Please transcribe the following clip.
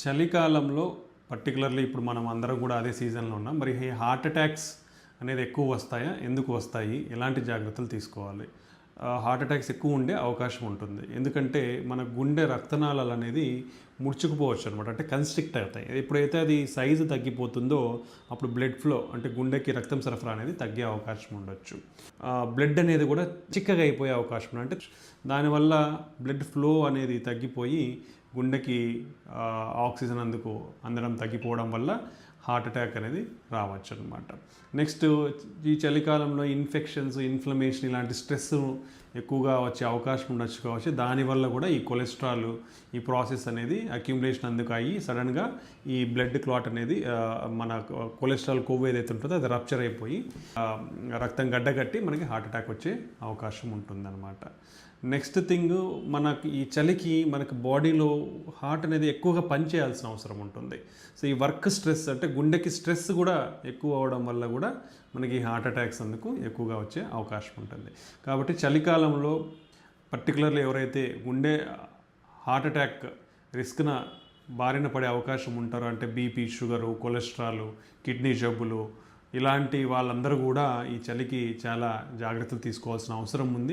చలికాలంలో పర్టికులర్లీ ఇప్పుడు మనం అందరం కూడా అదే సీజన్లో ఉన్నాం. మరి ఈ హార్ట్ అటాక్స్ అనేది ఎక్కువ వస్తాయా? ఎందుకు వస్తాయి? ఎలాంటి జాగ్రత్తలు తీసుకోవాలి? హార్ట్ అటాక్స్ ఎక్కువ ఉండే అవకాశం ఉంటుంది. ఎందుకంటే మన గుండె రక్తనాళాలు అనేది ముడుచుకుపోవచ్చు అనమాట. అంటే కన్స్ట్రిక్ట్ అవుతాయి. ఎప్పుడైతే అది సైజు తగ్గిపోతుందో అప్పుడు బ్లడ్ ఫ్లో అంటే గుండెకి రక్తం సరఫరా అనేది తగ్గే అవకాశం ఉండొచ్చు. బ్లడ్ అనేది కూడా చిక్కగా అయిపోయే అవకాశం ఉంది. అంటే దానివల్ల బ్లడ్ ఫ్లో అనేది తగ్గిపోయి గుండెకి ఆక్సిజన్ అందడం తగ్గిపోవడం వల్ల హార్ట్ అటాక్ అనేది రావచ్చు అనమాట. నెక్స్ట్ ఈ చలికాలంలో ఇన్ఫ్లమేషన్ ఇలాంటి స్ట్రెస్ ఎక్కువగా వచ్చే అవకాశం ఉండొచ్చు కావచ్చు. దానివల్ల కూడా ఈ కొలెస్ట్రాల్ ఈ ప్రాసెస్ అనేది అక్యుములేషన్ అయ్యి సడన్గా ఈ బ్లడ్ క్లాట్ అనేది మన కొలెస్ట్రాల్ కొవ్వు ఏదైతే ఉంటుందో అది రప్చర్ అయిపోయి రక్తం గడ్డగట్టి మనకి హార్ట్ అటాక్ వచ్చే అవకాశం ఉంటుందన్నమాట. నెక్స్ట్ థింగ్, మనకి ఈ చలికి మనకి బాడీలో హార్ట్ అనేది ఎక్కువగా పనిచేయాల్సిన అవసరం ఉంటుంది. సో ఈ వర్క్ స్ట్రెస్ అంటే గుండెకి స్ట్రెస్ కూడా ఎక్కువ అవడం వల్ల కూడా మనకి హార్ట్ అటాక్స్ ఎక్కువగా వచ్చే అవకాశం ఉంటుంది. కాబట్టి చలికాలంలో పర్టికులర్లీ ఎవరైతే గుండె హార్ట్ అటాక్ రిస్క్న బారిన పడే అవకాశం ఉంటారో, అంటే బీపీ, షుగరు, కొలెస్ట్రాల్, కిడ్నీ జబ్బులు, ఇలాంటి వాళ్ళందరూ కూడా ఈ చలికి చాలా జాగ్రత్తలు తీసుకోవాల్సిన అవసరం ఉంది.